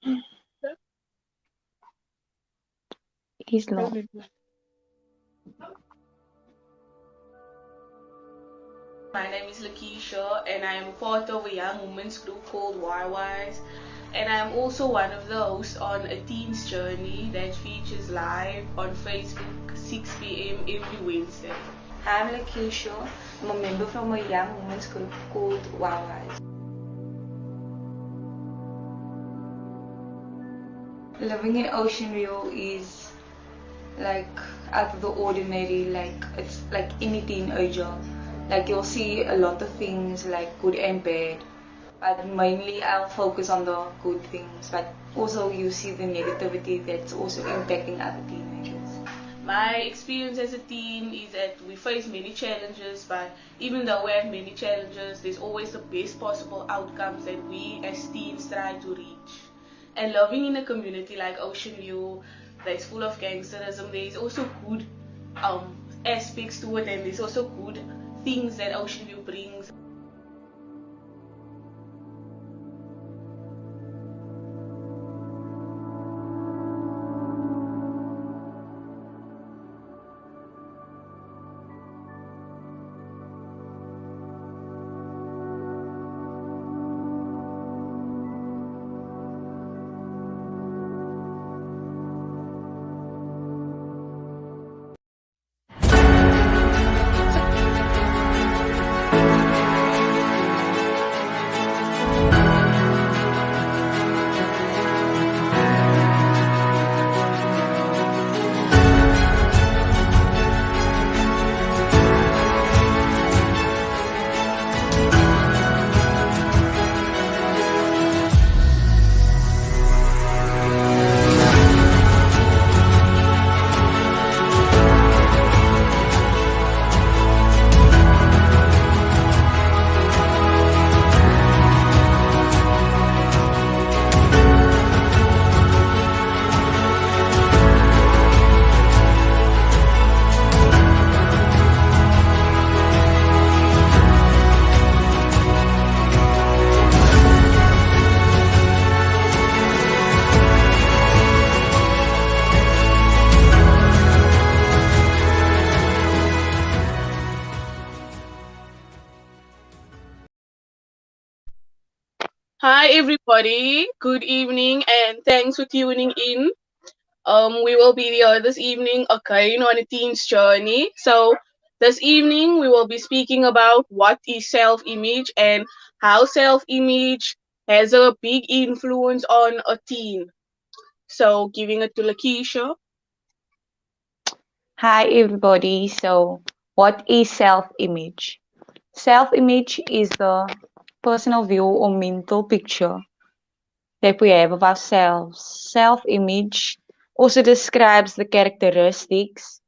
It is long. My name is Lekesha, and I am part of a young women's group called YYs. And I am also one of the hosts on A Teen's Journey that features live on Facebook 6 p.m. every Wednesday. I'm Lekesha. I'm a member from a young women's group called YYs. Living in Ocean View is like out of the ordinary, like it's like any teenager. Like you'll see a lot of things like good and bad, but mainly I'll focus on the good things, but also you see the negativity that's also impacting other teenagers. My experience as a teen is that we face many challenges, but even though we have many challenges, there's always the best possible outcomes that we as teens try to reach. And living in a community like Ocean View that's full of gangsterism, there is also good aspects to it, and there's also good things that Ocean View brings. Hi everybody, good evening and thanks for tuning in. We will be here this evening again on a teen's journey. So this evening we will be speaking about what is self-image and how self-image has a big influence on a teen. So giving it to Lekesha. Hi everybody. So, what is self-image? Self-image is the personal view or mental picture that we have of ourselves. Self-image also describes the characteristics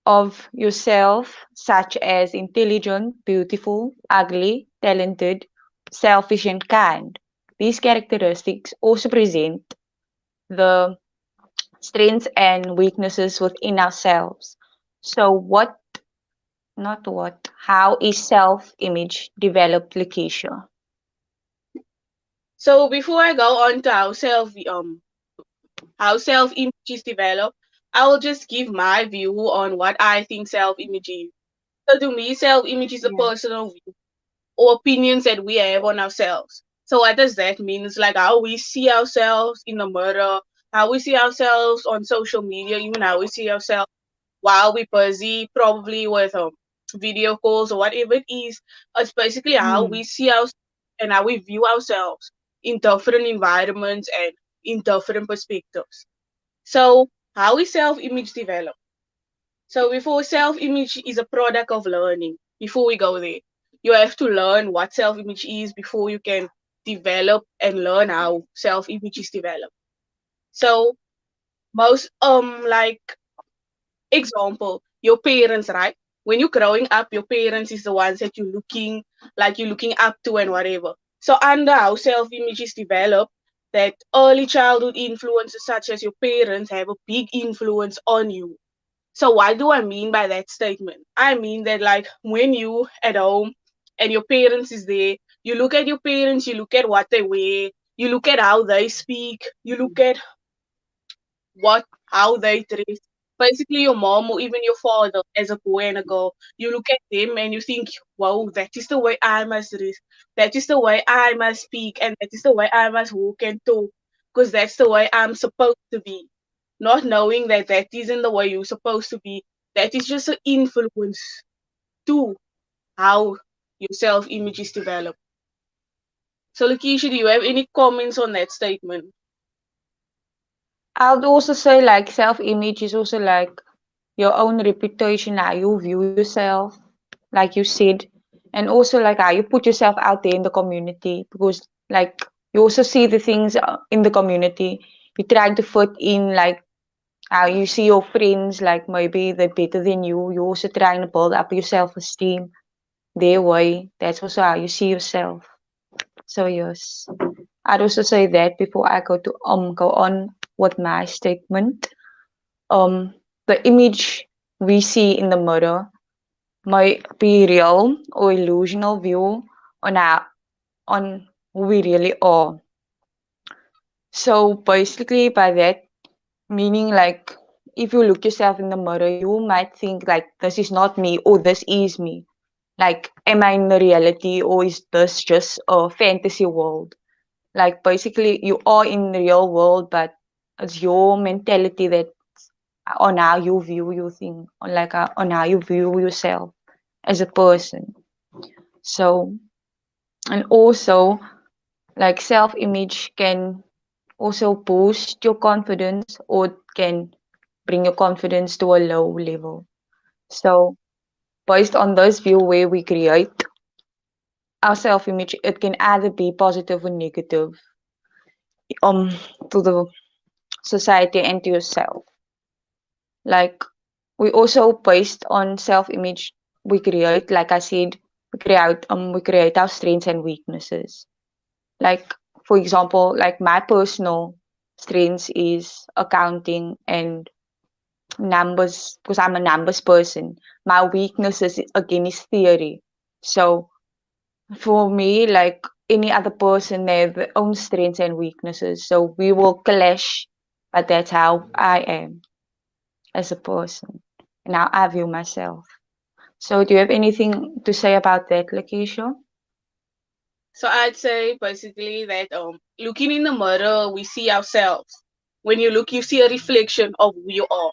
of yourself, such as intelligent, beautiful, ugly, talented, selfish, and kind. These characteristics also present the strengths and weaknesses within ourselves. So, how is self image developed, Lekesha? So before I go on to how self-image is developed, I will just give my view on what I think self-image is. So to me, self-image is a Yeah. personal view or opinions that we have on ourselves. So what does that mean? It's like how we see ourselves in the mirror, how we see ourselves on social media, even how we see ourselves while we're busy, probably with video calls or whatever it is. It's basically how Hmm. we see ourselves and how we view ourselves in different environments and in different perspectives. So how is self-image developed? So before self-image is a product of learning. Before we go there, you have to learn what self-image is before you can develop and learn how self-image is developed. So most like example, your parents, right? When you're growing up, your parents is the ones that you're looking up to and whatever. So under how self-image is developed, that early childhood influences such as your parents have a big influence on you. So what do I mean by that statement? I mean that like when you at home and your parents is there, you look at your parents, you look at what they wear, You look at how they speak, you look at what how they dress. Basically, your mom or even your father, as a boy and a girl, you look at them and you think, "Wow, that is the way I must dress. That is the way I must speak, and that is the way I must walk and talk, because that's the way I'm supposed to be." Not knowing that that isn't the way you're supposed to be. That is just an influence to how your self-image is developed. So, Lakeisha, do you have any comments on that statement? I would also say like self-image is also like your own reputation, how you view yourself, like you said, and also like how you put yourself out there in the community because like you also see the things in the community. You're trying to fit in like how you see your friends, like maybe they're better than you. You're also trying to build up your self-esteem their way. That's also how you see yourself. So yes. I'd also say that before I go on with my statement. Um, the image we see in the mirror might be real or illusional view on who we really are. So basically, by that meaning, like if you look yourself in the mirror, you might think like this is not me or this is me. Like, am I in the reality or is this just a fantasy world? Like basically, you are in the real world, but it's your mentality that on how you view your thing, on like on how you view yourself as a person. So, and also like self-image can also boost your confidence or it can bring your confidence to a low level. So, based on this view where we create our self-image, it can either be positive or negative um to the society and to yourself. Like we also based on self-image we create, like I said, we create our strengths and weaknesses. Like for example, like my personal strengths is accounting and numbers because I'm a numbers person. My weaknesses again is theory. So for me, like any other person, they have their own strengths and weaknesses. So we will clash, but that's how I am as a person and how I view myself. So do you have anything to say about that, Lekesha? So I'd say basically that looking in the mirror, we see ourselves. When you look, you see a reflection of who you are.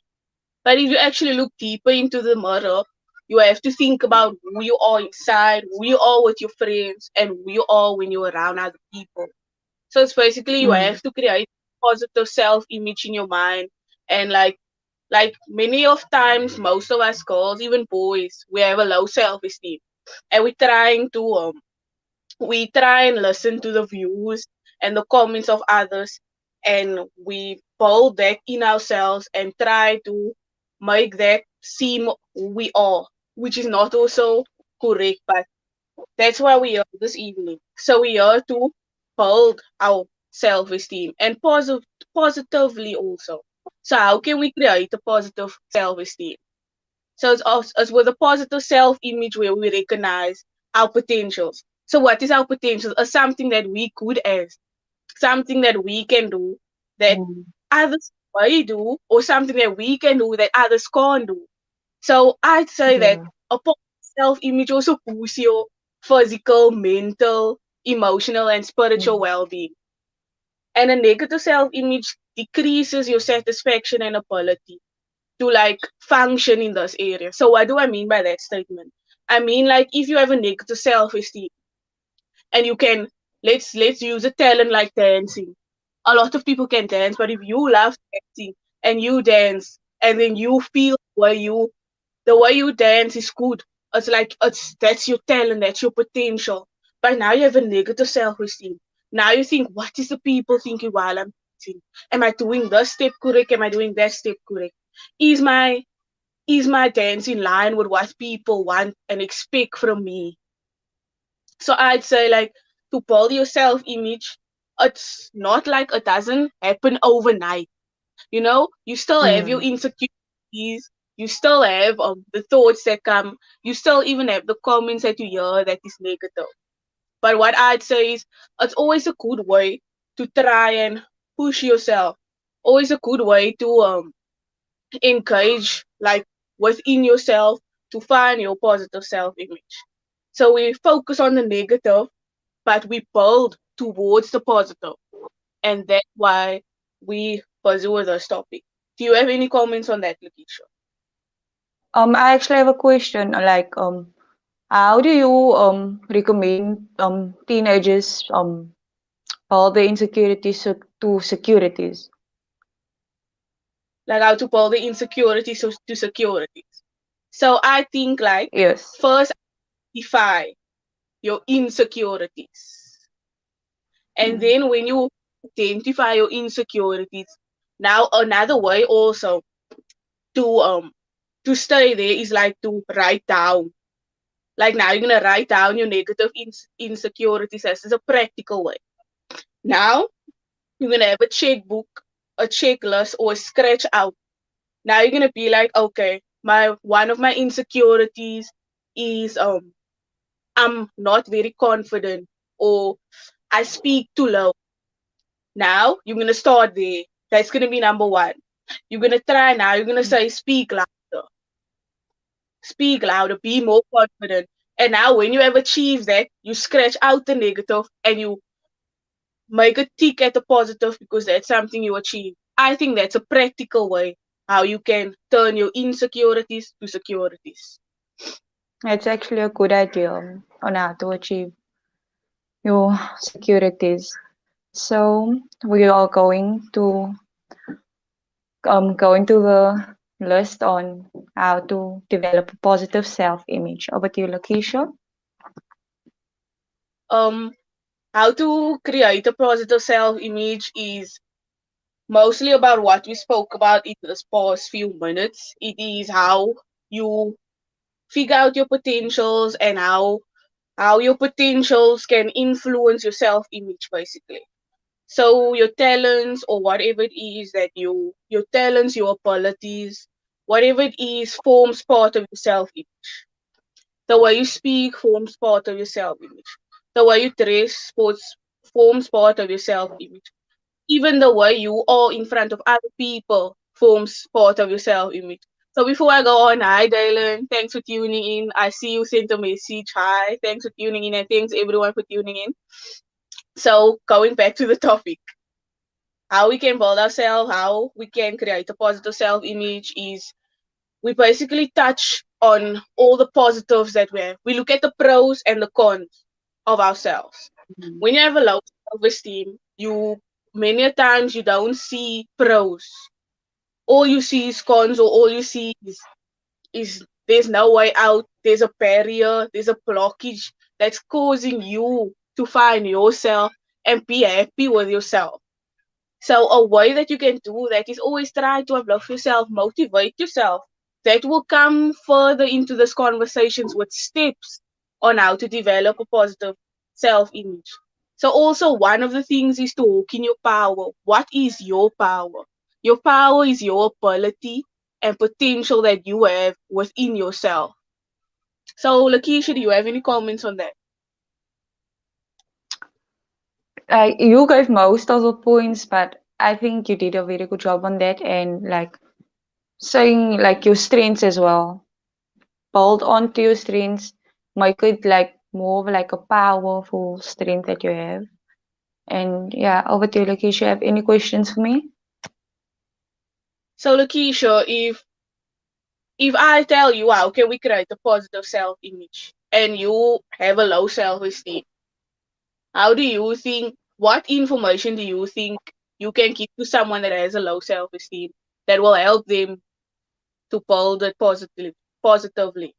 But if you actually look deeper into the mirror, you have to think about who you are inside, who you are with your friends, and who you are when you're around other people. So it's basically you Mm, have to create positive self-image in your mind, and like many of times, most of us girls, even boys, we have a low self-esteem, and we try and listen to the views and the comments of others, and we build that in ourselves and try to make that seem who we are, which is not also correct, but that's why we are this evening. So we are to build our self-esteem and positively also. So how can we create a positive self-esteem? So it's with a positive self-image where we recognize our potentials. So what is our potential? Is something that we could as, something that we can do that mm, others may do, or something that we can do that others can't do. So I'd say that yeah. a positive self-image also boosts your physical, mental, emotional, and spiritual Mm, well-being. And a negative self-image decreases your satisfaction and ability to like function in this area. So what do I mean by that statement? I mean like if you have a negative self-esteem and you can let's use a talent like dancing. A lot of people can dance, but if you love dancing and you dance and then you feel where you the way you dance is good. It's like it's that's your talent, that's your potential. But now you have a negative self-esteem. Now you think, what is the people thinking while I'm dancing? Am I doing this step correct? Am I doing that step correct? Is my is my dance in line with what people want and expect from me? So I'd say like to build your self-image, it's not like it doesn't happen overnight. You know, you still have your mm, insecurities, you still have the thoughts that come, you still even have the comments that you hear that is negative. But what I'd say is it's always a good way to try and push yourself. Always a good way to engage like within yourself to find your positive self-image. So we focus on the negative, but we build towards the positive, and that's why we pursue this topic. Do you have any comments on that, Lekesha? I actually have a question. Like, how do you recommend teenagers all the insecurities to securities? Like how to pull the insecurities to securities. So I think like Yes. first define your insecurities. And Mm. then when you identify your insecurities, now another way also to stay there is like to write down. Like now you're gonna write down your negative insecurities as a practical way. Now you're gonna have a checkbook, a checklist, or a scratch out. Now you're gonna be like, okay, my one of my insecurities is I'm not very confident or I speak too low. Now you're gonna start there. That's gonna be number one. You're gonna try now, you're gonna say speak louder, be more confident. And now when you have achieved that, you scratch out the negative and you make a tick at the positive because that's something you achieve. I think that's a practical way how you can turn your insecurities to securities. It's actually a good idea on how to achieve your securities. So we are going to the list on how to develop a positive self-image. Over to you, Lakeisha. Um, how to create a positive self-image is mostly about what we spoke about in this past few minutes. It is how you figure out your potentials and how your potentials can influence your self-image basically. So your talents or whatever it is that your talents, your abilities, whatever it is forms part of your self-image. The way you speak forms part of your self-image. The way you dress forms part of your self-image. Even the way you are in front of other people forms part of your self-image. So before I go on, hi Dylan, thanks for tuning in. I see you sent a message. Hi, thanks for tuning in and thanks everyone for tuning in. So going back to the topic, how we can build ourselves, how we can create a positive self-image is we basically touch on all the positives that we have. We look at the pros and the cons of ourselves. When you have a low self-esteem, you many a times you don't see pros. All you see is cons, or all you see is there's no way out. There's a barrier. There's a blockage that's causing you to find yourself and be happy with yourself. So a way that you can do that is always try to love yourself, motivate yourself. That will come further into this conversations with steps on how to develop a positive self-image. So also one of the things is to walk in your power. What is your power? Your power is your ability and potential that you have within yourself. So Lakeisha, do you have any comments on that? You gave most of the points, but I think you did a very good job on that and like saying like your strengths as well. Build onto your strengths, make it like more of like a powerful strength that you have. And yeah, over to you, Lakeisha. Have any questions for me? So Lakeisha, if I tell you how can we create a positive self-image and you have a low self-esteem, how do you think, what information do you think you can give to someone that has a low self-esteem that will help them to build it positively?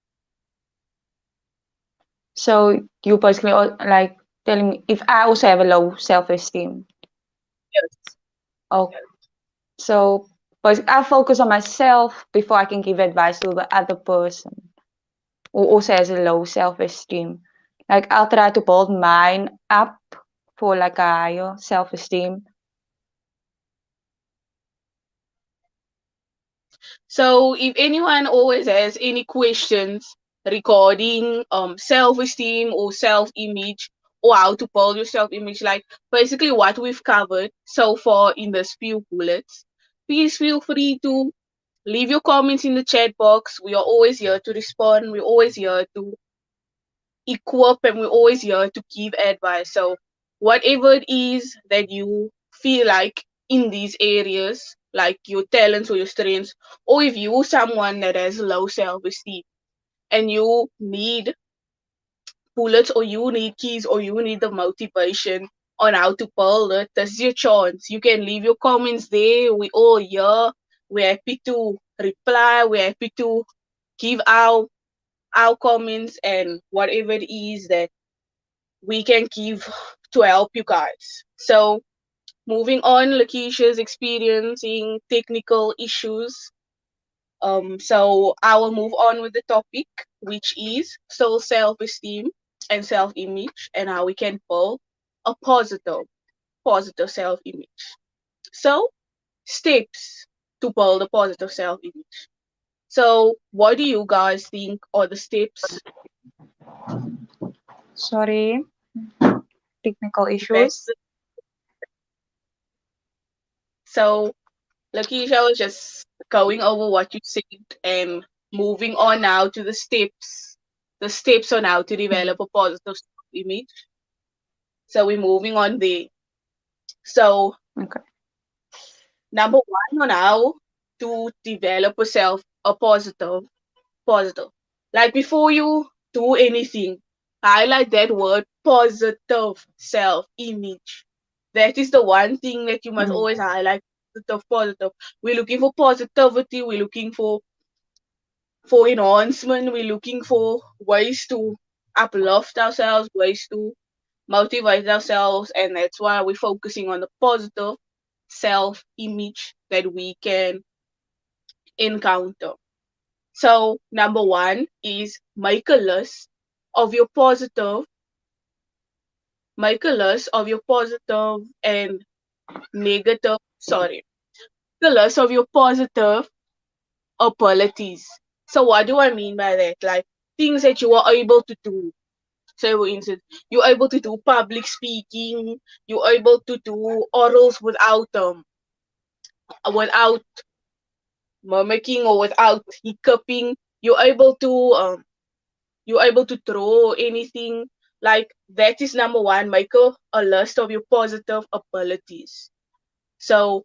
So you basically like telling me if I also have a low self-esteem. Yes. Oh, so but I focus on myself before I can give advice to the other person who also has a low self-esteem. Like I'll try to build mine up for like a higher self-esteem. So if anyone always has any questions regarding self-esteem or self-image or how to build your self-image, like basically what we've covered so far in this few bullets. Please feel free to leave your comments in the chat box. We are always here to respond. We're always here to equip, and we're always here to give advice. So whatever it is that you feel like in these areas, like your talents or your strengths, or if you're someone that has low self-esteem and you need bullets, or you need keys, or you need the motivation on how to build it, this is your chance. You can leave your comments there. We all here. We're happy to reply. We're happy to give our comments and whatever it is that we can give to help you guys. So moving on, Lekesha's experiencing technical issues. So I will move on with the topic, which is still self-esteem and self-image, and how we can build a positive self-image. So steps to build a positive self-image. So what do you guys think are the steps? Sorry, technical That's issues. so Lekesha was just going over what you said and moving on now to the steps on how to Mm, develop a positive self-image. So we're moving on there. So okay. number one on how to develop a positive. Like before you do anything, highlight that word positive self-image. That is the one thing that you must Mm, always highlight. Positive. We're looking for positivity. We're looking for enhancement. We're looking for ways to uplift ourselves, ways to motivate ourselves, and that's why we're focusing on the positive self image that we can encounter. So, number one is of your positive, make a list of your positive and negative, sorry, the list of your positive abilities. So, what do I mean by that? Like things that you are able to do. So, for instance, you're able to do public speaking, you're able to do orals without mimicking or without hiccuping. You're able to draw anything. Like that is number one. Make a list of your positive abilities. So,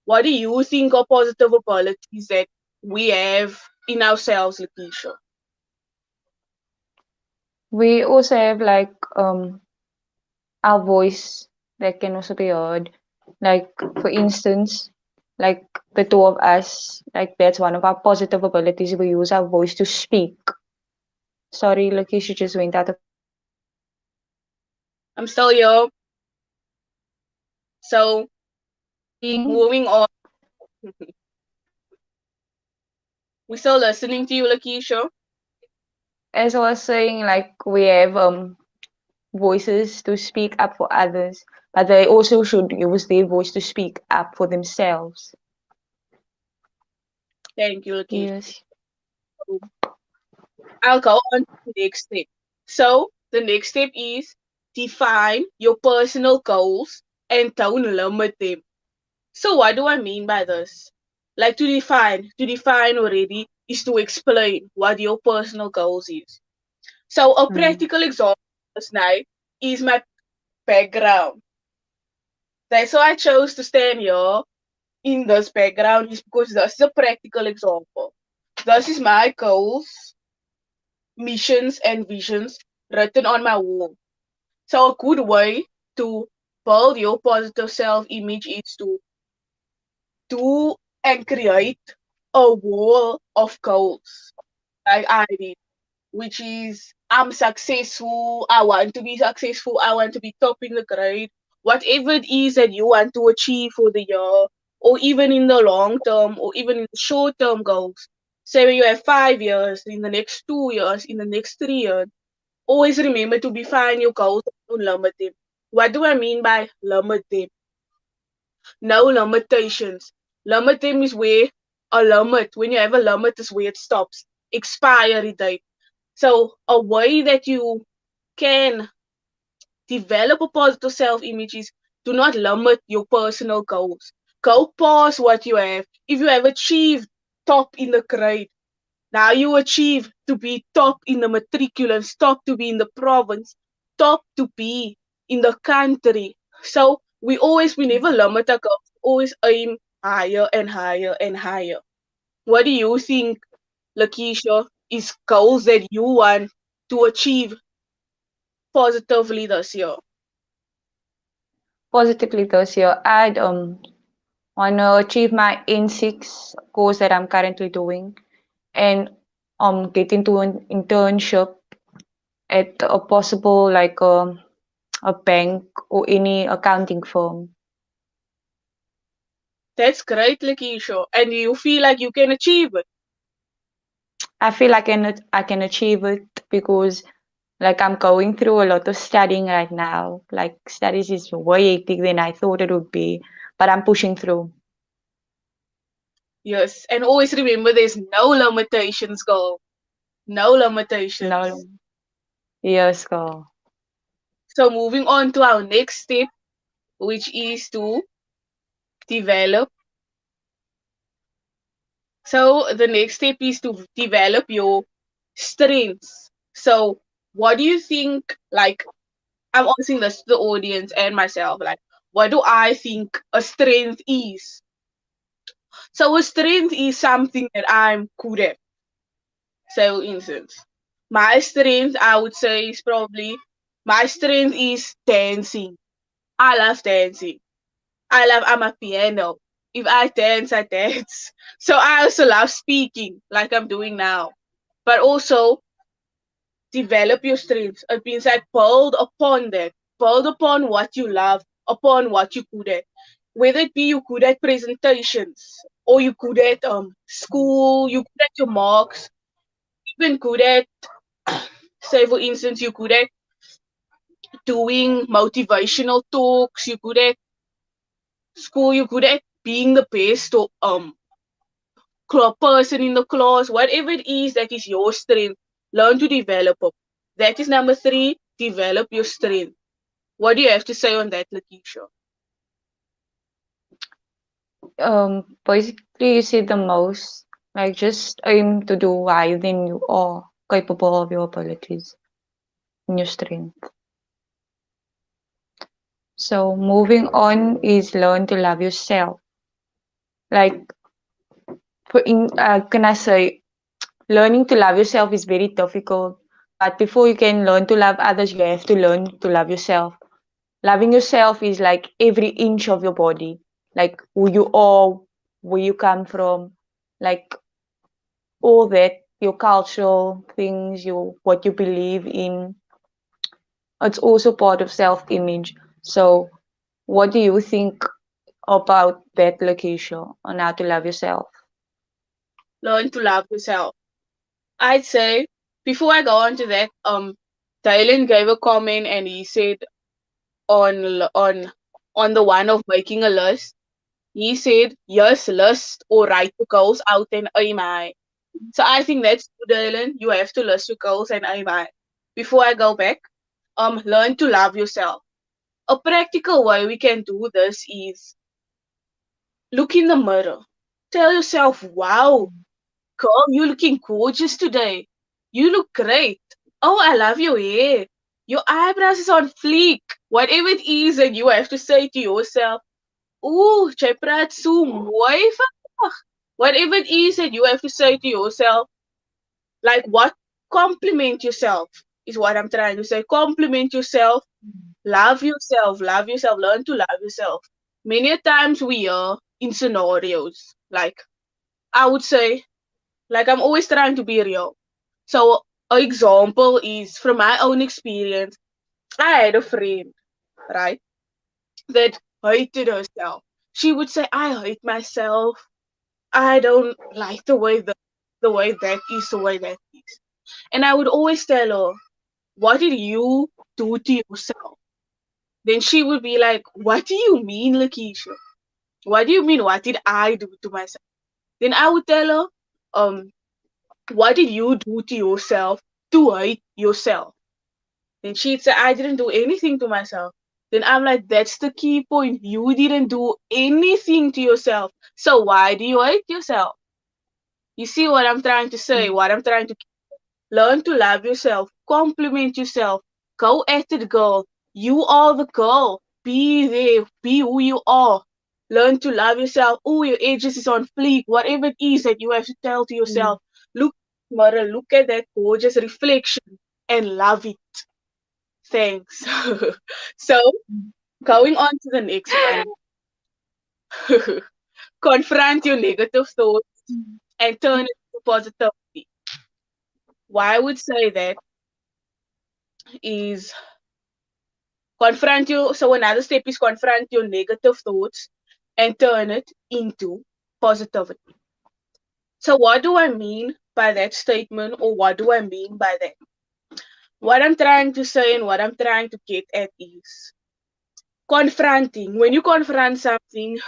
what do you think are positive abilities that we have in ourselves, Lekesha? we also have like our voice that can also be heard. Like for instance, like the two of us, like that's one of our positive abilities. We use our voice to speak. Sorry, Lakeisha just went out of I'm still here. So, saying. moving on. We're still listening to you, Lekesha. As I was saying, like we have voices to speak up for others, but they also should use their voice to speak up for themselves. Thank you, Lekesha. Yes. I'll go on to the next step. So, the next step is define your personal goals and don't limit them. So, what do I mean by this? Like to define already is to explain what your personal goals is. So, a Mm. practical example this night is my background. That's why I chose to stand here in this background is because this is a practical example. This is my goals, missions, and visions written on my wall. So a good way to build your positive self-image is to do and create a wall of goals like I did, which is I'm successful, I want to be successful, I want to be top in the grade, whatever it is that you want to achieve for the year, or even in the long term, or even in the short term goals. Say when you have 5 years, in the next 2 years, in the next 3 years, always remember to define your goals and don't limit them. What do I mean by limit them? No limitations. Limit them is where a limit, when you have a limit, is where it stops. Expiry date. So a way that you can develop a positive self-image is do not limit your personal goals. Go past what you have. If you have achieved top in the grade, now you achieve to be top in the matriculants, top to be in the province, top to be in the country. So we never limit our goals, always aim higher and higher and higher. What do you think, Lekesha, is goals that you want to achieve positively this year? Positively this year, I'd want to achieve my N6 course that I'm currently doing and get into an internship at a possible like a bank or any accounting firm. That's great, Lekesha. And you feel like you can achieve it. I feel like I can achieve it because like I'm going through a lot of studying right now. Like studies is way hectic than I thought it would be, but I'm pushing through. Yes. And always remember there's no limitations, girl. No No, limitations. yes, girl. So moving on to our next step, which is to develop. So the next step is to develop your strengths. So what do you think, like, I'm asking this to the audience and myself, like, what do I think a strength is? So a strength is something that I'm good at. So, for instance, my strength, I would say, is probably my strength is dancing. I love dancing. I'm a piano. If I dance, I dance. So I also love speaking, like I'm doing now. But also develop your strengths. It means like build upon that. Build upon what you love, upon what you're good at. Whether it be you good at presentations or you good at school, you good at your marks, even good at say for instance you good at doing motivational talks, you good at school, you good at being the best or person in the class, whatever it is that is your strength, learn to develop it. That is number three, develop your strength. What do you have to say on that, Lekesha? Basically, you said the most. Like, just aim to do higher than you are capable of your abilities and your strength. So, moving on is learn to love yourself. Like, can I say, learning to love yourself is very difficult. But before you can learn to love others, you have to learn to love yourself. Loving yourself is like every inch of your body, like who you are, where you come from, like all that, your cultural things, your what you believe in. It's also part of self-image. So, what do you think about that, Lakeisha, on how to love yourself? Learn to love yourself. I'd say before I go on to that, Dylan gave a comment and he said on the one of making a list, he said yes, list or write the goals out and aim high. So I think that's good, Dylan. You have to list your goals and aim high. Before I go back, learn to love yourself. A practical way we can do this is look in the mirror. Tell yourself, wow, girl, you're looking gorgeous today. You look great. Oh, I love your hair. Your eyebrows is on fleek. Whatever it is that you have to say to yourself, ooh, jy praat so mooi vandag. Whatever it is that you have to say to yourself, like what compliment yourself is what I'm trying to say. Compliment yourself, love yourself, learn to love yourself. Many a times we are in scenarios, like I would say, like I'm always trying to be real. So an example is from my own experience, I had a friend, right, that hated herself. She would say, I hate myself. I don't like the way that is the way that is. And I would always tell her, what did you do to yourself? Then she would be like, what do you mean, Lekesha? What do you mean, what did I do to myself? Then I would tell her, um, what did you do to yourself to hate yourself? Then she'd say, I didn't do anything to myself. Then I'm like, that's the key point. You didn't do anything to yourself. So why do you hate yourself? You see what I'm trying to say? Mm. What I'm trying to learn to love yourself, compliment yourself, go at it, girl. You are the girl. Be there, be who you are. Learn to love yourself. Oh, your edges is on fleek. Whatever it is that you have to tell to Mm. yourself. Look, mirror, look at that gorgeous reflection and love it. Thanks. So, going on to the next one. Confront your negative thoughts and turn it to positivity. Why I would say that is so another step is confront your negative thoughts and turn it into positivity. So what do I mean by that statement, or what do I mean by that? What I'm trying to say and what I'm trying to get at is confronting. When you confront something,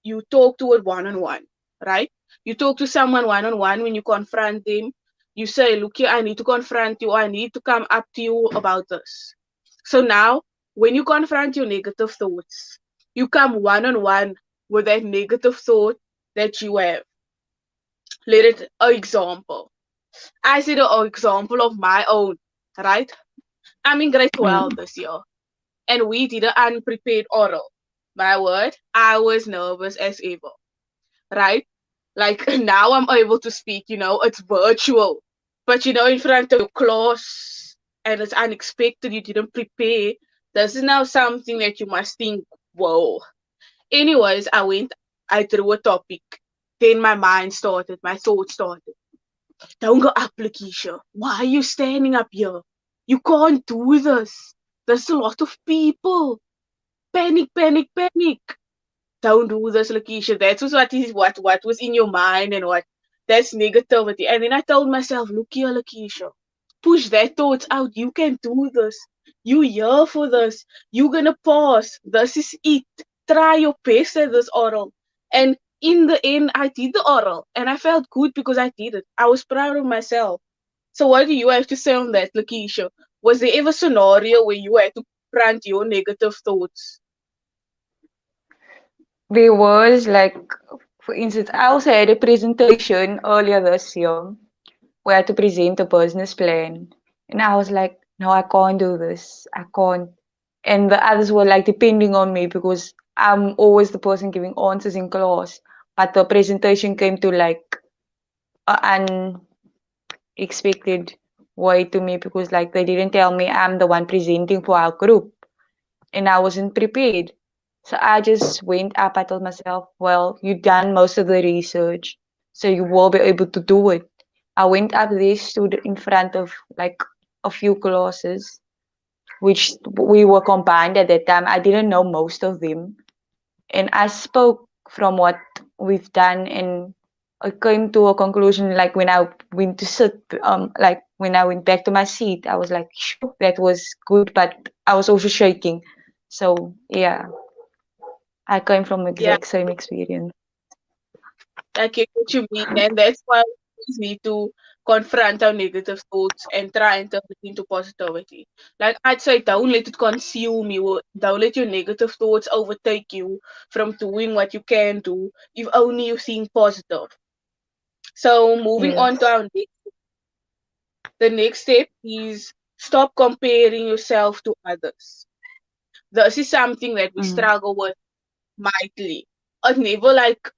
you talk to it one on one, right? You talk to someone one on one. When you confront them, you say, look here, I need to confront you, I need to come up to you about this. So now, when you confront your negative thoughts, you come one on one with that negative thought that you have. Let it an example. I said an example of my own, right? I'm in grade 12 Mm. this year, and we did an unprepared oral. My word, I was nervous as ever, right? Like now I'm able to speak, it's virtual. But in front of your class and it's unexpected, you didn't prepare. This is now something that you must think, whoa. Anyways, I threw a topic. Then my thoughts started. Don't go up, Lekesha. Why are you standing up here? You can't do this. There's a lot of people. Panic, panic, panic. Don't do this, Lekesha. That was what was in your mind and what that's negativity. And then I told myself, look here, Lekesha. Push that thoughts out. You can do this. You here for this. You gonna pass. This is it. Try your best at this oral. And in the end, I did the oral and I felt good because I did it. I was proud of myself. So what do you have to say on that, Lekesha? Was there ever a scenario where you had to confront your negative thoughts? There was like, for instance, I also had a presentation earlier this year where I had to present a business plan. And I was like, no, I can't do this. I can't. And the others were like depending on me because I'm always the person giving answers in class. But the presentation came to like an unexpected way to me because like they didn't tell me I'm the one presenting for our group and I wasn't prepared. So I just went up. I told myself, well, you've done most of the research, so you will be able to do it. I went up there, stood in front of like a few classes, which we were combined at that time. I didn't know most of them. And I spoke from what we've done, and I came to a conclusion like when I went to sit, like when I went back to my seat, I was like, sure, that was good, but I was also shaking. So yeah, I came from Yeah, exact same experience. I get what you mean, and that's why we always need to confront our negative thoughts and try and turn it into positivity. Like I'd say, don't let it consume you. Don't let your negative thoughts overtake you from doing what you can do if only you think positive. So moving on to Yes. the next step is stop comparing yourself to others. This is something that we Mm. struggle with mightily. It never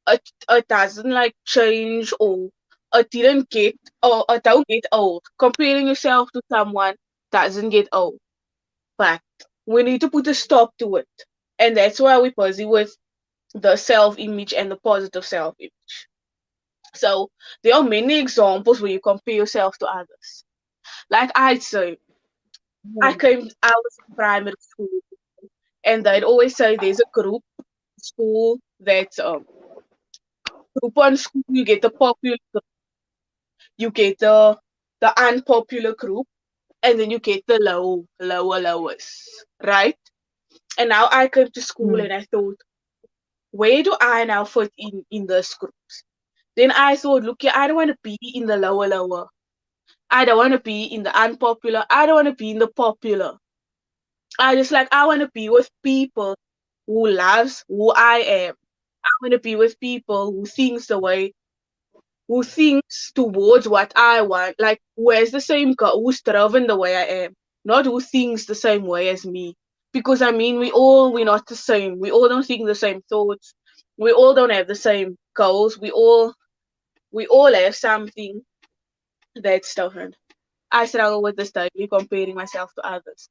it doesn't like change or it didn't get or it don't get old. Comparing yourself to someone doesn't get old. But we need to put a stop to it. And that's why we're busy with the self image and the positive self image. So there are many examples where you compare yourself to others. Like I'd say, I was in primary school and they'd always say there's a group school that's group one school you get the popular group, you get the unpopular group, and then you get the lowest, right? And now I came to school Mm. and I thought, where do I now fit in this group? Then I thought, look, yeah, I don't want to be in the lower. I don't want to be in the unpopular. I don't want to be in the popular. I want to be with people who loves who I am. I want to be with people who thinks the way, who thinks towards what I want, like who has the same who's driven the way I am, not who thinks the same way as me. Because I mean, we're not the same. We all don't think the same thoughts. We all don't have the same goals. We all have something that's different. I struggle with this daily, comparing myself to others.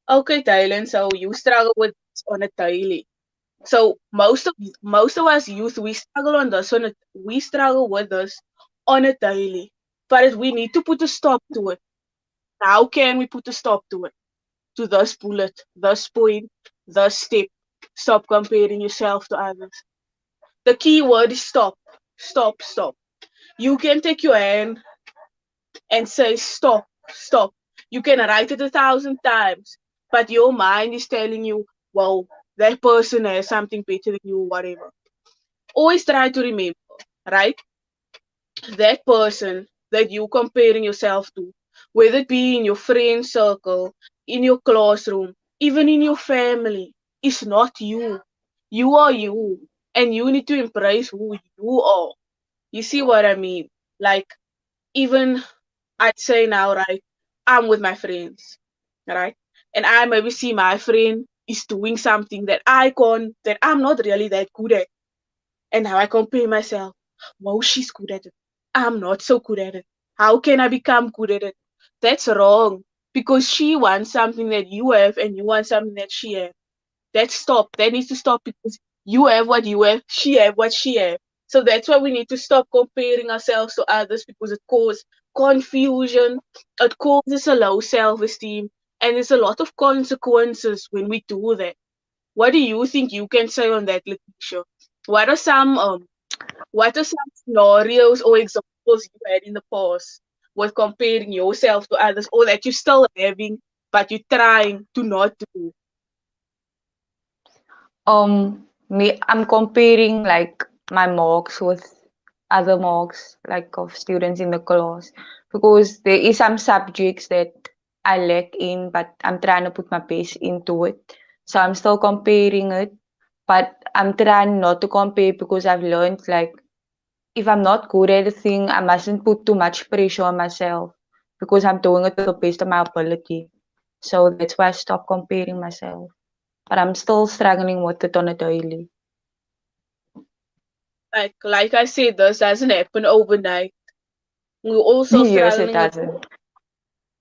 Okay, Dylan, so you struggle with this on a daily. So most of us youth, we struggle with this on a daily. But we need to put a stop to it. How can we put a stop to it? To this bullet, this point, this step. Stop comparing yourself to others. The key word is stop. Stop, stop. You can take your hand and say stop, stop. You can write it 1,000 times, but your mind is telling you, well, that person has something better than you, whatever. Always try to remember, right? That person that you comparing yourself to, whether it be in your friend circle, in your classroom, even in your family, is not you. You are you, and you need to embrace who you are. You see what I mean? Like, even I'd say now, right? I'm with my friends, right? And I maybe see my friend is doing something that that I'm not really that good at. And now I compare myself. Wow, she's good at it. I'm not so good at it. How can I become good at it? That's wrong. Because she wants something that you have and you want something that she has. That needs to stop because you have what you have, she have what she have. So that's why we need to stop comparing ourselves to others because it causes confusion, it causes a low self-esteem, and there's a lot of consequences when we do that. What do you think you can say on that, Lekesha? What are some um what are some scenarios or examples you had in the past with comparing yourself to others or that you're still having but you're trying to not do? I'm comparing like my marks with other marks like of students in the class because there is some subjects that I lack in, but I'm trying to put my best into it. So I'm still comparing it, but I'm trying not to compare because I've learned like if I'm not good at a thing, I mustn't put too much pressure on myself because I'm doing it to the best of my ability. So that's why I stop comparing myself. But I'm still struggling with it on a daily. Like I said, this doesn't happen overnight. We're also Yes, it struggling with it, doesn't.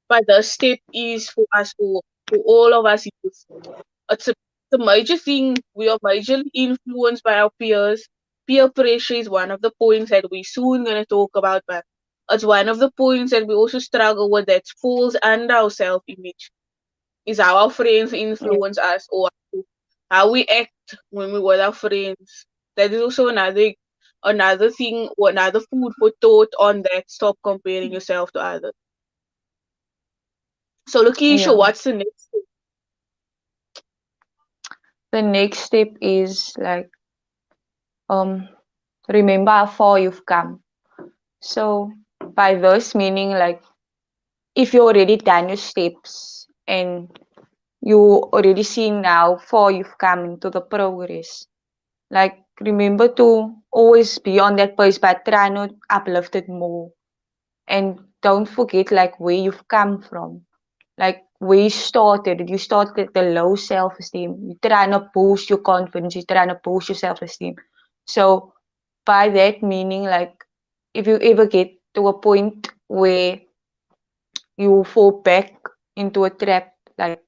but the step is for us all, for all of us youth. It's a major thing. We are majorly influenced by our peers. Peer pressure is one of the points that we soon gonna talk about, but it's one of the points that we also struggle with that falls under our self-image. Is how our friends Yeah. influence us or how we act when we're with our friends. That is also another thing or another food for thought on that. Stop comparing yourself to others. So Lakeisha, Yeah. what's the next thing? The next step is like um remember how far you've come. So by this meaning like if you already done your steps and you already see now far you've come into the progress. Like remember to always be on that pace but try not uplift it more. And don't forget like where you've come from. Like where you started at the low self-esteem. You're trying to boost your confidence, you're trying to boost your self-esteem. So by that meaning, like if you ever get to a point where you fall back into a trap, like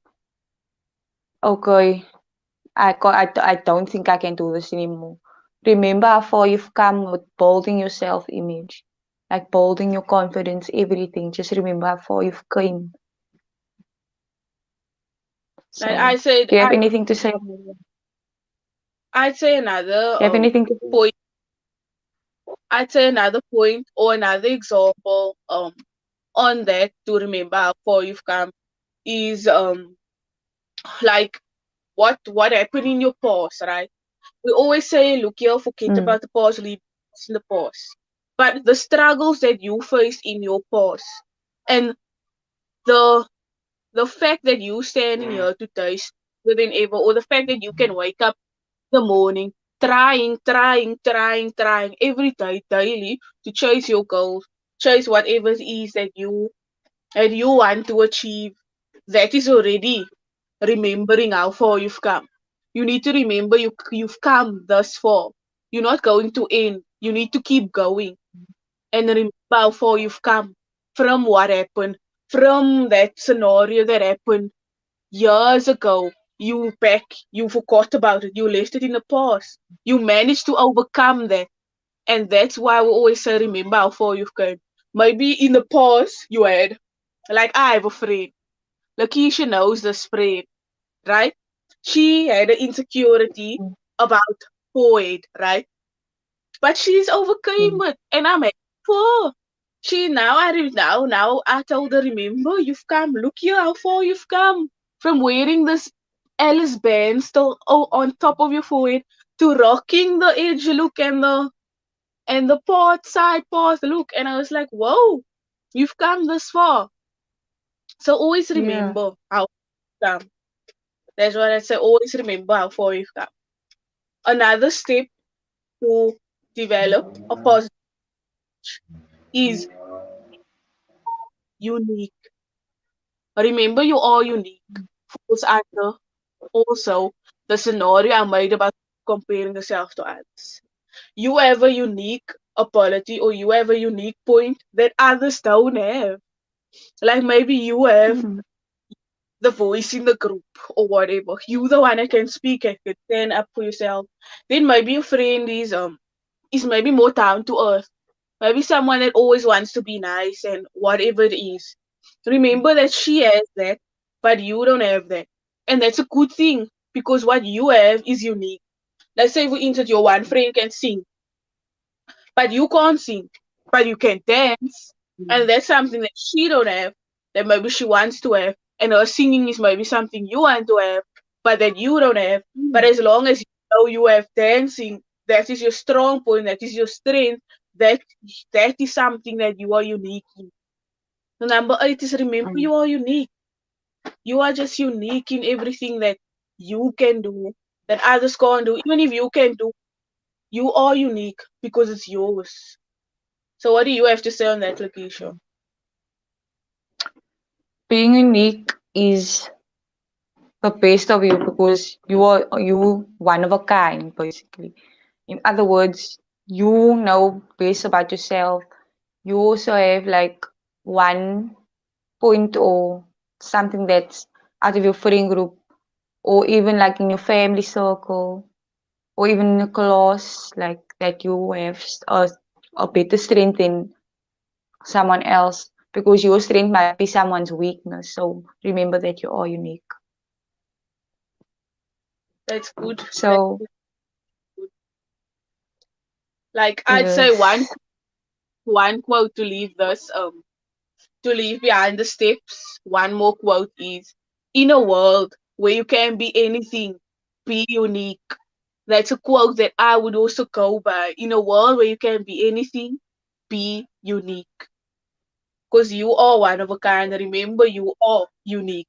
okay, I don't think I can do this anymore. Remember how far you've come with building your self-image, like building your confidence, everything. Just remember how far you've come. Like So, do you have anything to say? Do I'd say another you have anything to say? point. I'd say another point or another example on that to remember how far you've come is like what happened in your past, right? We always say, look here, forget Mm, about the past, leave what's in the past. But the struggles that you faced in your past, And the the fact that you standing here to taste within ever, or the fact that you can wake up in the morning trying every day, daily, to chase your goals, chase whatever it is that you want to achieve, that is already remembering how far you've come. You need to remember you've come thus far. You're not going to end. You need to keep going and remember how far you've come from what happened, from that scenario that happened years ago. You forgot about it. You left it in the past. You managed to overcome that. And that's why we always say remember how far you've come. Maybe in the past you had, like I have a friend. Lekesha knows this friend, right? She had an insecurity about forehead, right? But she's overcame it, and I'm happy for her. She now I told her, remember, you've come. Look here how far you've come from wearing this Alice band still on top of your forehead to rocking the edge look and the part side path look. And I was like, whoa, you've come this far. So always Yeah. remember how you've come. That's what I say. Always remember how far you've come. Another step to develop a positive is unique. Remember, you are unique. Falls under also the scenario I made about comparing yourself to others. You have a unique ability or you have a unique point that others don't have. Like maybe you have Mm. the voice in the group or whatever. You the one that can speak and can stand up for yourself. Then maybe your friend is maybe more down to earth. Maybe someone that always wants to be nice and whatever it is. Remember that she has that, but you don't have that. And that's a good thing because what you have is unique. Let's say, for instance, your one friend can sing, but you can't sing, but you can dance. And that's something that she don't have, that maybe she wants to have. And her singing is maybe something you want to have, but that you don't have. But as long as you know you have dancing, that is your strong point, that is your strength, that that is something that you are unique in. So number 8 is remember Mm. you are unique. You are just unique in everything that you can do, that others can't do. Even if you can do, you are unique because it's yours. So what do you have to say on that, Lekesha? Being unique is the best of you because you one of a kind, basically. In other words, you know best about yourself. You also have like one point or something that's out of your friend group, or even like in your family circle, or even in a class, like that you have a better strength than someone else because your strength might be someone's weakness. So remember that you are unique. That's good. That's So good. Like I'd say one yes, one quote to leave behind the steps. One more quote is, in a world where you can be anything, be unique. That's a quote that I would also go by. In a world where you can be anything, be unique. Because you are one of a kind. Remember, you are unique.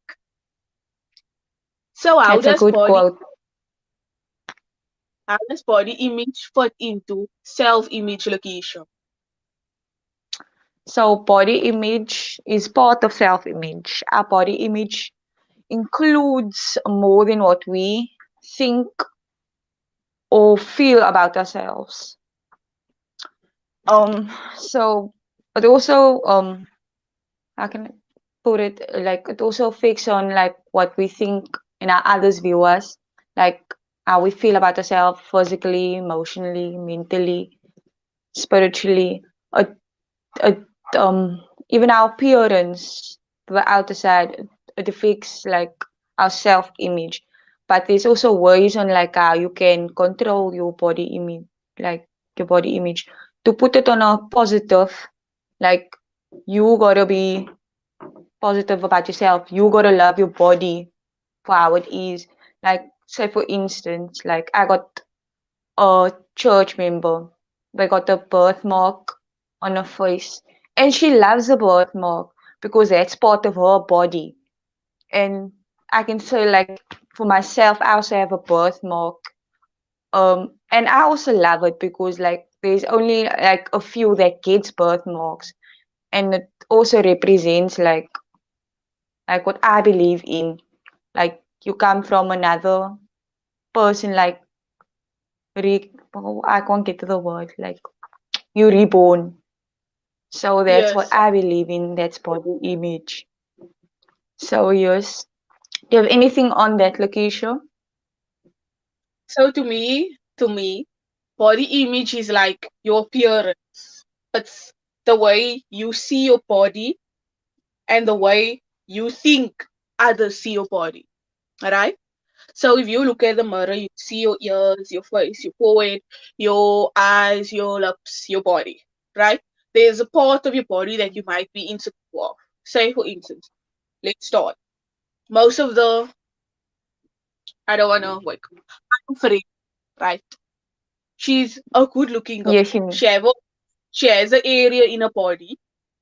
So that's a good quote. how does body image fit into self-image location? So body image is part of self-image. Our body image includes more than what we think or feel about ourselves. So it also how can I put it, like it also affects on like what we think and how others view us, like how we feel about ourselves physically, emotionally, mentally, spiritually. It, it even our appearance, the outer side, it affects like our self image. But there's also ways on like how you can control your body image, like your body image, to put it on a positive, like you gotta be positive about yourself. You gotta love your body for how it is. Like, say for instance, like I got a church member. They got a birthmark on her face, and she loves the birthmark because that's part of her body. And I can say, like, for myself, I also have a birthmark. And I also love it because, like, there's only like a few that gets birthmarks, and it also represents like what I believe in. Like, you come from another person, like, I can't get to the word, like, you reborn. So that's what Yes. I believe in. That's body image. So yes, do you have anything on that, Lekesha? So to me, body image is like your appearance. It's the way you see your body and the way you think others see your body. Alright? So if you look at the mirror, you see your ears, your face, your forehead, your eyes, your lips, your body. Right? There's a part of your body that you might be insecure of. Say for instance, let's start. Most of the I don't wanna like I'm afraid, right? She's a good looking girl. Yes, you mean. She has an area in her body.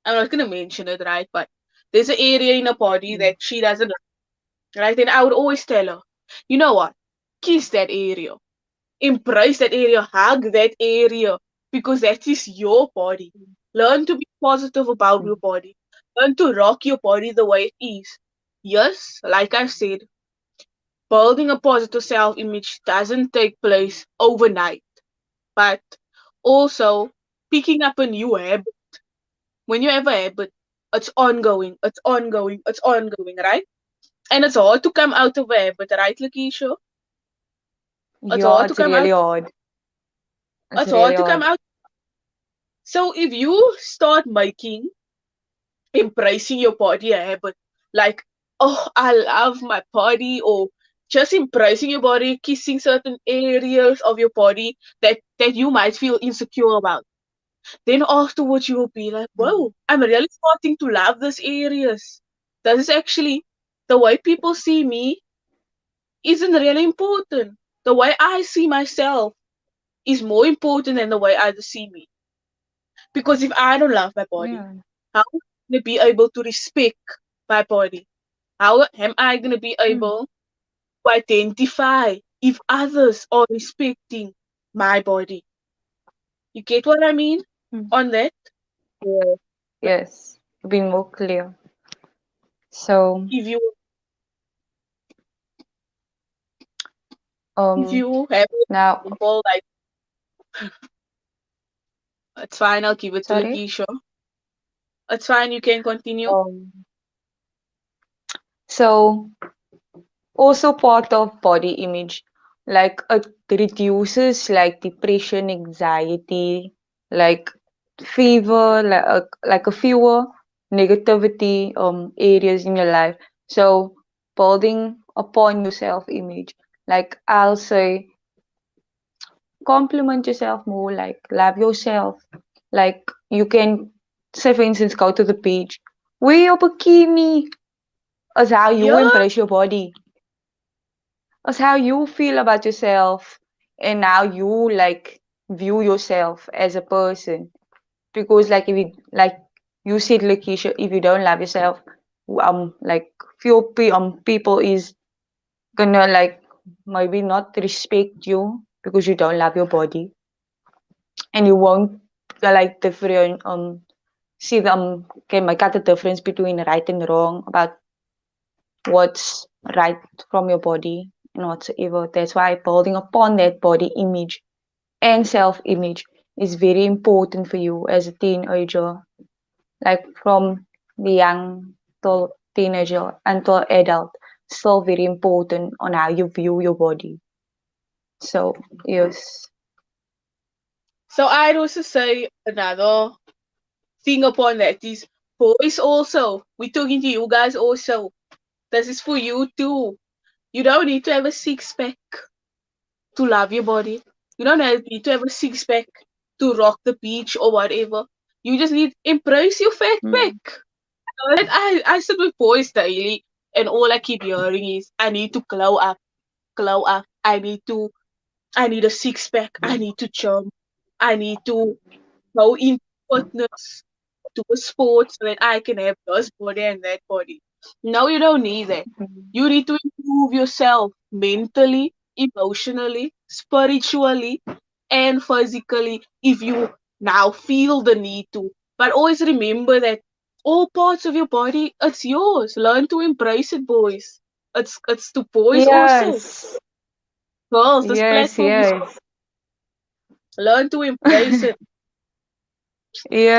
I'm not gonna mention it, right? But there's an area in her body that she doesn't like, right? And I would always tell her, you know what? Kiss that area, embrace that area, hug that area, because that is your body. Learn to be positive about your body. Learn to rock your body the way it is. Yes, like I said, building a positive self-image doesn't take place overnight, but also picking up a new habit. When you have a habit, it's ongoing, it's ongoing, it's ongoing, right? And it's hard to come out of a habit, right, Lekesha? It's Yeah, hard to it's come really out. hard. It's It's really hard to come hard. out. So if you start making embracing your body a habit, like, oh, I love my body, or just embracing your body, kissing certain areas of your body that you might feel insecure about, then afterwards you will be like, whoa, I'm really starting to love these areas. This is actually the way people see me isn't really important. The way I see myself is more important than the way others see me. Because if I don't love my body, Yeah. how am I going to be able to respect my body? How am I going to be Mm. able to identify if others are respecting my body? You get what I mean Mm. on that? Yes. Yes. Being more clear. So, If you if um, you have an now, example, like, it's fine, I'll give it to sorry. Lekesha. It's fine, you can continue. So also part of body image, like it reduces like depression, anxiety, like fever, like a fewer negativity areas in your life. So building upon your self image, like I'll say, compliment yourself more, like love yourself. Like you can say, for instance, go to the beach, wear your bikini, as how you Yeah, embrace your body, as how you feel about yourself, and how you like view yourself as a person. Because like if you like you said, Lekesha, if you don't love yourself, like people is gonna like maybe not respect you because you don't love your body, and you won't like different see them can make out the difference between right and wrong about what's right from your body and whatsoever. That's why building upon that body image and self image is very important for you as a teenager, like from the young to teenager until adult. Still very important on how you view your body. So yes. so I'd also say another thing upon that is boys also. We're talking to you guys also. This is for you too. You don't need to have a six pack to love your body. You don't need to have a six pack to rock the beach or whatever. You just need embrace your fat Mm, pack. Like I sit with boys daily, and all I keep hearing is I need to glow up, glow up. I need a six pack. I need to jump. I need to go in fitness. to a sport so that I can have this body and that body. No, you don't need that. Mhm. You need to improve yourself mentally, emotionally, spiritually, and physically if you now feel the need to. But always remember that all parts of your body, it's yours. Learn to embrace it, boys. It's to boys also. Yes. Girls, this Yes, platform is yes. learn to embrace it.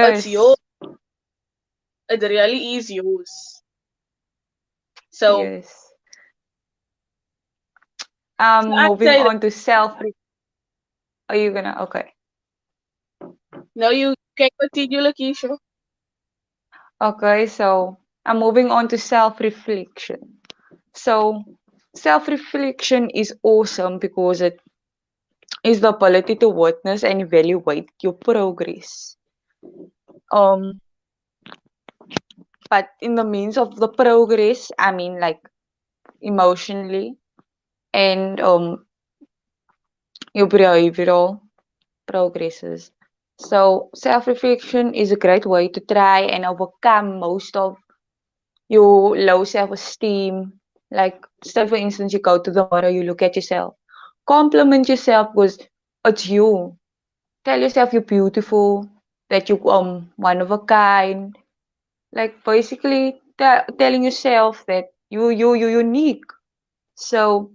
It's yours. Yes. It really is yours. So, Yes. I'd Moving say that on to self. Are you gonna? Okay. no, you can continue, Lekesha. Okay. So I'm moving on to self-reflection. So self-reflection is awesome because it is the ability to witness and evaluate your progress. Um, but in the means of the progress, I mean like emotionally and your behavioral progresses. So self-reflection is a great way to try and overcome most of your low self-esteem. Like say for instance you go to the mirror, you look at yourself. Compliment yourself because it's you. Tell yourself you're beautiful, that you one of a kind. Like basically telling yourself that you're unique. So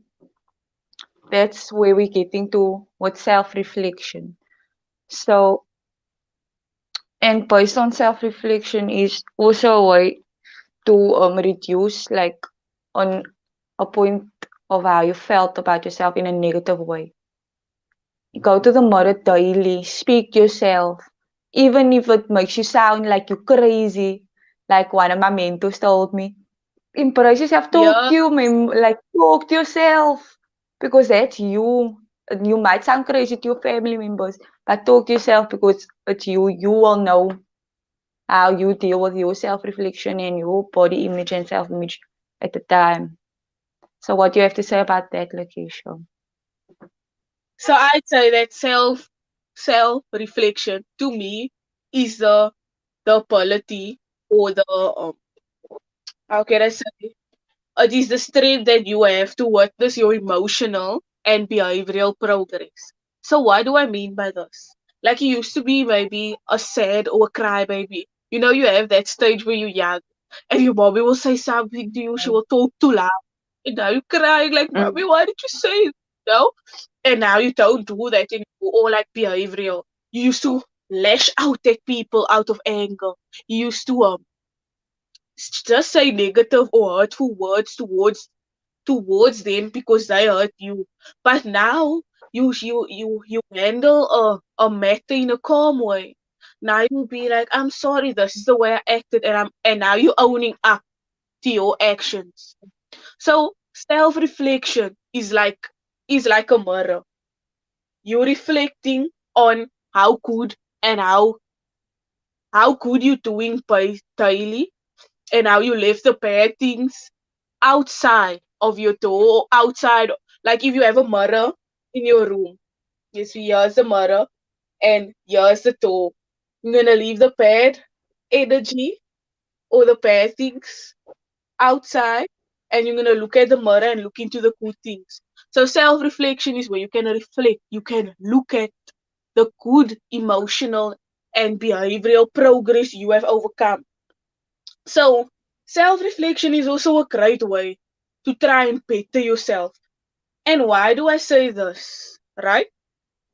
that's where we get into what self-reflection. So and based on self-reflection is also a way to reduce like on a point of how you felt about yourself in a negative way. Go to the mirror daily, speak to yourself, even if it makes you sound like you're crazy, like one of my mentors told me. Embrace yourself, Yeah. like talk to yourself, because that's you. You might sound crazy to your family members, but talk to yourself because it's you. You will know how you deal with your self-reflection and your body image and self-image at the time. So what do you have to say about that, Lekesha? So I'd say that self reflection to me is the ability or the how can I say it is the strength that you have to witness your emotional and behavioral progress. So what do I mean by this? Like you used to be maybe a sad or a crybaby. You know, you have that stage where you're young and your mommy will say something to you, she will talk too loud. And now you're crying like, Mm. mommy, why did you say it? You know? And now you don't do that anymore, or like behavioral. You used to lash out at people out of anger. You used to just say negative or hurtful words towards them because they hurt you. But now you handle a matter in a calm way. Now you'll be like, I'm sorry, this is the way I acted, and now you're owning up to your actions. So self-reflection is like a mirror. You're reflecting on how good and how good you're doing daily and how you left the bad things outside of your door, outside, like if you have a mirror in your room. Yes, here's the mirror and here's the door. You're gonna leave the bad energy or the bad things outside and you're gonna look at the mirror and look into the good things. So self-reflection is where you can reflect, you can look at the good emotional and behavioral progress you have overcome. So, self reflection is also a great way to try and better yourself. And why do I say this? Right?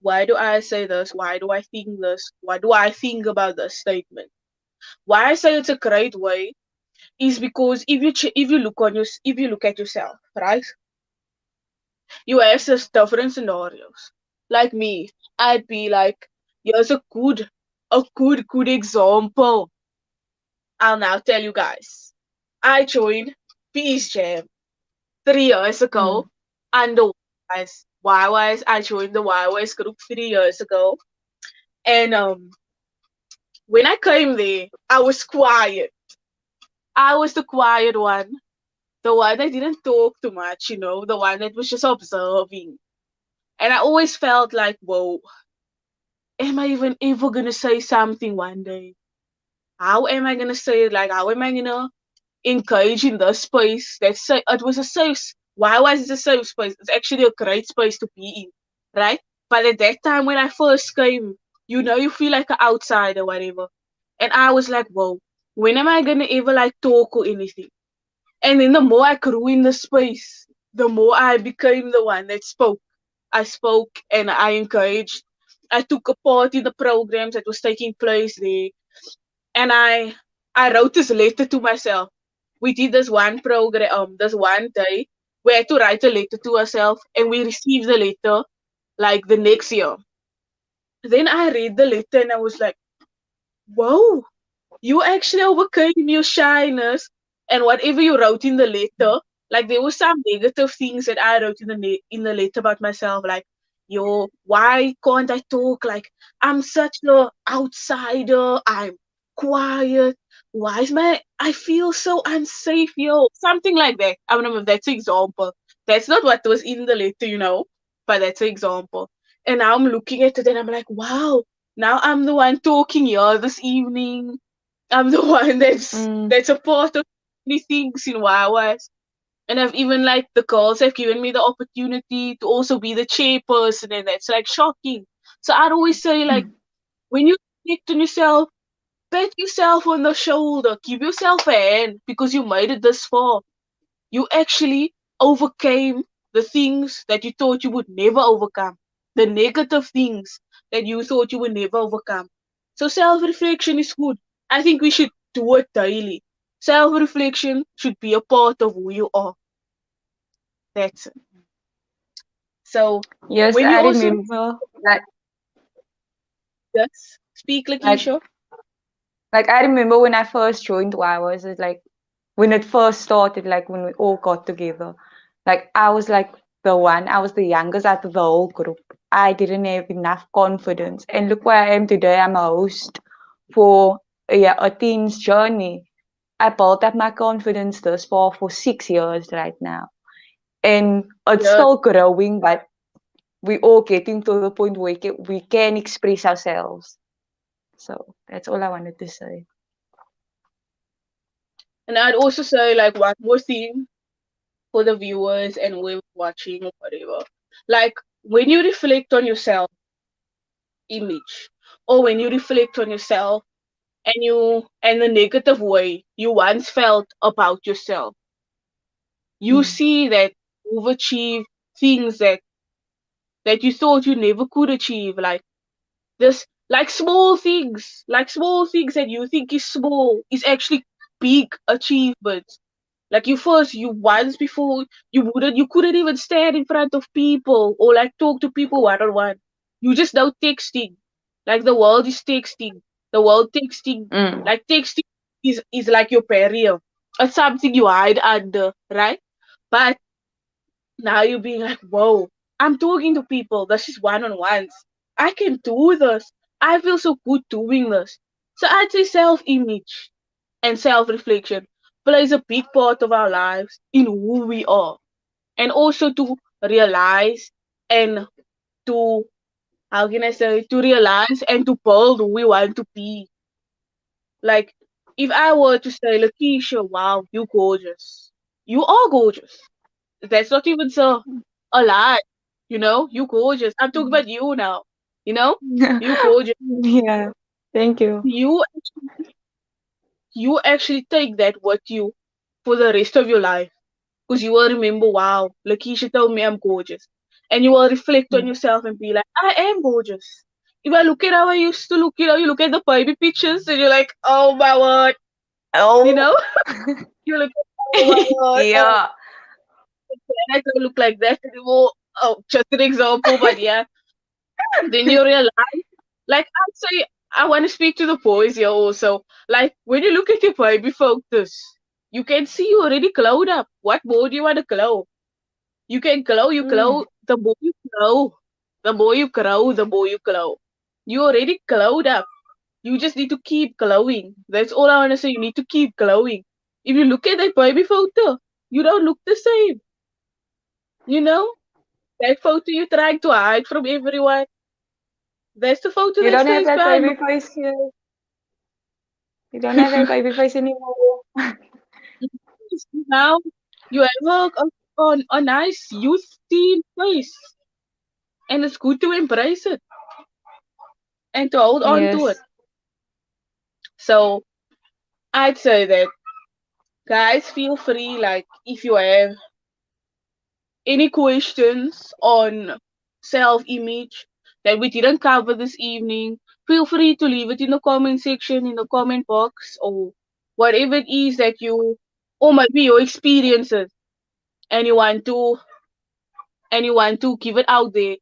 Why do I say this? Why do I think this? What do I think about this statement? Why I say it's a great way is because if you if you look at yourself, right? You have such different scenarios. Like me, I'd be like, here's a good example. I'll now tell you guys. I joined Peace Jam 3 years ago Mm. and the YYs. I joined the YYs group 3 years ago. And when I came there, I was quiet. I was the quiet one. The one that didn't talk too much, the one that was just observing. And I always felt like, whoa, am I even ever gonna say something one day? how am I gonna say it? Like, how am I gonna engage in this space? It was a why was it a safe space? It's actually a great space to be in, right? But at that time when I first came, you feel like an outsider, whatever. And I was like, whoa, when am I gonna ever like talk or anything? And then the more I grew in the space, the more I became the one that spoke. I spoke and I encouraged. I took a part in the programs that was taking place there. And I wrote this letter to myself. We did this one program, this one day. We had to write a letter to ourselves and we received the letter like the next year. Then I read the letter and I was like, whoa, you actually overcame your shyness and whatever you wrote in the letter. Like there were some negative things that I wrote in in the letter about myself, like, yo, why can't I talk? Like I'm such a outsider. I'm quiet. Why is I feel so unsafe, yo? Something like that. I don't know if that's an example. That's not what was in the letter, but that's an example. And now I'm looking at it and I'm like, wow, now I'm the one talking here this evening. I'm the one Mm. that's a part of many things in YYs. And I've even like the girls have given me the opportunity to also be the chairperson, and that's like shocking. So I'd always say like when you reflect on yourself, pat yourself on the shoulder, give yourself a hand because you made it this far. You actually overcame the things that you thought you would never overcome, the negative things that you thought you would never overcome. So self reflection is good. I think we should do it daily. Self reflection should be a part of who you are. That's it. So Yes, when you I also remember. yes, speak Like Lekesha. like I remember when I first joined Y was it like when it first started, like when we all got together. Like I was like I was the youngest out of the whole group. I didn't have enough confidence. And look where I am today. I'm a host for a teen's journey. I built up my confidence this far for 6 years right now. And it's Yes. still growing, but we all getting to the point where we can express ourselves. So that's all I wanted to say. And I'd also say like one more thing for the viewers and whoever watching or whatever. Like when you reflect on yourself image, or when you reflect on yourself and the negative way you once felt about yourself, you Mm. see that you've achieved things that you thought you never could achieve, this like small things that you think is small is actually big achievements. Like you once before you couldn't even stand in front of people or like talk to people one on one. You just now texting. Like the world is texting. The world texting, Mm. like texting is like your barrier. It's something you hide under, right? But now you're being like, whoa, I'm talking to people. This is one on ones. I can do this. I feel so good doing this. So I'd say self image and self reflection plays a big part of our lives in who we are. And also to realize and to, how can I say, to realize and to build who we want to be. Like, if I were to say, Lekesha, wow, you gorgeous. You are gorgeous. That's not even a lie. You gorgeous. I'm talking about you now. You gorgeous. Yeah. Thank you. You you actually take that with you for the rest of your life. Because you will remember, wow, Lekesha told me I'm gorgeous. And you will reflect on yourself and be like, I am gorgeous. If I look at how I used to look, you look at the baby pictures and you're like, oh my word, you Oh. know? You look at, oh my word, oh, Yeah. I don't look like that anymore. Oh, just an example, but yeah. Then you realize, like I'd say, I want to speak to the boys here also. Like when you look at your baby photos, you can see you already glowed up. What more do you want to glow? You can glow, you Mm. glow. The more you glow, the more you glow, the more you glow. You already glowed up. You just need to keep glowing. That's all I want to say. You need to keep glowing. If you look at that baby photo, you don't look the same. You know? That photo you're trying to hide from everyone, that's the photo You that don't have stays that behind. baby face here. You don't have a baby face anymore. Now you have a nice youth teen face, and it's good to embrace it and to hold on to it. Yes. So I'd say that guys, feel free, like if you have any questions on self-image that we didn't cover this evening, feel free to leave it in the comment section, in the comment box, or whatever it is that you, or maybe your experiences, and you want to give it out there.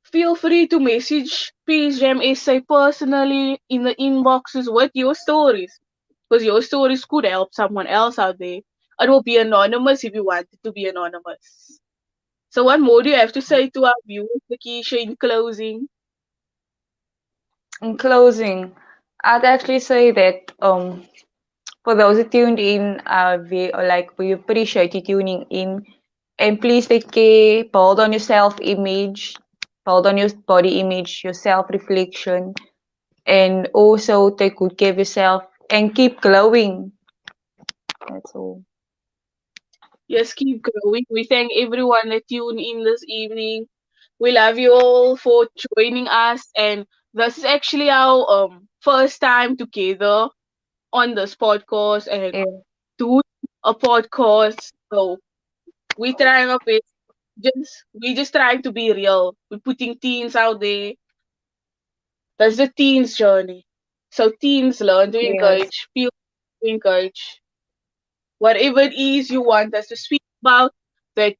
Feel free to message Peace Jam Essay personally in the inboxes with your stories, because your stories could help someone else out there. It will be anonymous if you want it to be anonymous. So what more do you have to say to our viewers, Lekesha, in closing? In closing, I'd actually say that for those who tuned in, we appreciate you tuning in, and please take care. Build on your self-image, build on your body image, your self-reflection, and also take good care of yourself and keep glowing. That's all. Yes, keep growing. We thank everyone that tuned in this evening. We love you all for joining us, and this is actually our first time together on this podcast and Yeah. do a podcast. So we trying our best. We just trying to be real. We're putting teens out there. That's the teens journey. So teens learn to Yes. encourage, feel to encourage. Whatever it is you want us to speak about that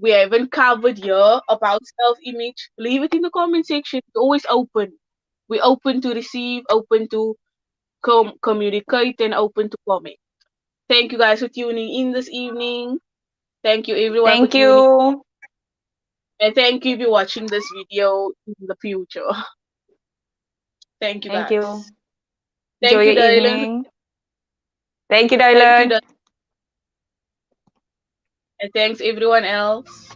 we haven't covered here about self-image, leave it in the comment section. It's always open. We're open to receive, open to communicate, and open to comment. Thank you guys for tuning in this evening. Thank you everyone for Thank tuning, you. and thank you for watching this video in the future. Thank you Thank you. guys. Enjoy Thank you, your Dylan. evening. Thank you, Thank you, Dylan. Dylan. And thanks everyone else.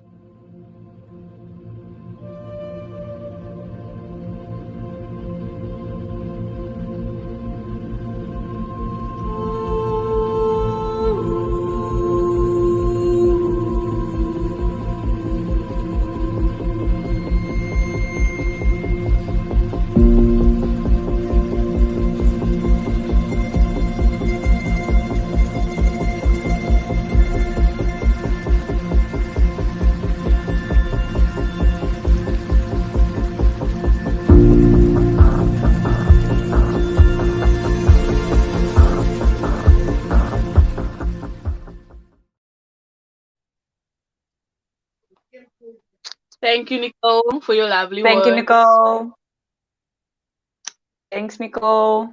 Thank you, Nicole, for your lovely Thank you, words. Nicole. Thanks, Nicole.